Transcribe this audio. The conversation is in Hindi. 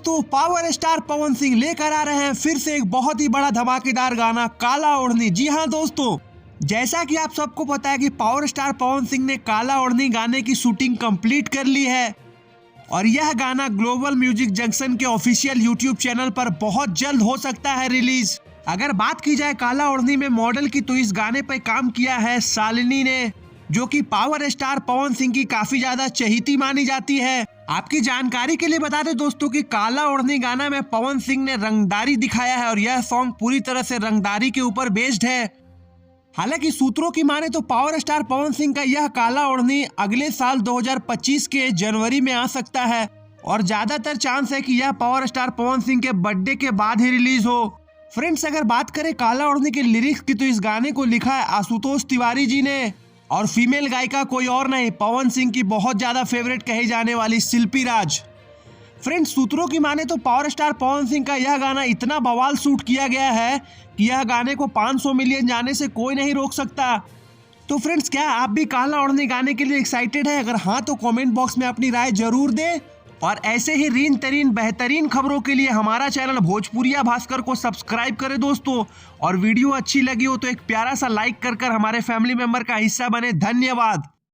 दोस्तों, पावर स्टार पवन सिंह लेकर आ रहे हैं फिर से एक बहुत ही बड़ा धमाकेदार गाना काला ओढ़नी। जी हाँ दोस्तों, जैसा कि आप सबको पता है कि पावर स्टार पवन सिंह ने काला ओढ़नी गाने की शूटिंग कंप्लीट कर ली है और यह गाना ग्लोबल म्यूजिक जंक्शन के ऑफिशियल यूट्यूब चैनल पर बहुत जल्द हो सकता है रिलीज। अगर बात की जाए काला ओढ़नी में मॉडल की, तो इस गाने पर काम किया है शालिनी ने, जो कि पावर स्टार पवन सिंह की काफी ज्यादा चहेती मानी जाती है। आपकी जानकारी के लिए बता दें दोस्तों कि काला ओढ़नी गाना में पवन सिंह ने रंगदारी दिखाया है और यह सॉन्ग पूरी तरह से रंगदारी के ऊपर बेस्ड है। हालांकि सूत्रों की माने तो पावर स्टार पवन सिंह का यह काला ओढ़नी अगले साल 2025 के जनवरी में आ सकता है और ज्यादातर चांस है कि यह पावर स्टार पवन सिंह के बर्थडे के बाद ही रिलीज हो। फ्रेंड्स, अगर बात करें काला ओढ़नी के लिरिक्स की, तो इस गाने को लिखा है आशुतोष तिवारी जी ने और फीमेल गायिका कोई और नहीं, पवन सिंह की बहुत ज्यादा फेवरेट कही जाने वाली शिल्पी राज। फ्रेंड्स, सूत्रों की माने तो पावर स्टार पवन सिंह का यह गाना इतना बवाल शूट किया गया है कि यह गाने को 500 मिलियन जाने से कोई नहीं रोक सकता। तो फ्रेंड्स, क्या आप भी काला ओढ़नी गाने के लिए एक्साइटेड है? अगर हाँ तो कमेंट बॉक्स में अपनी राय जरूर दें और ऐसे ही रीन तरीन बेहतरीन खबरों के लिए हमारा चैनल भोजपुरिया भास्कर को सब्सक्राइब करें दोस्तों। और वीडियो अच्छी लगी हो तो एक प्यारा सा लाइक कर हमारे फैमिली मेंबर का हिस्सा बने। धन्यवाद।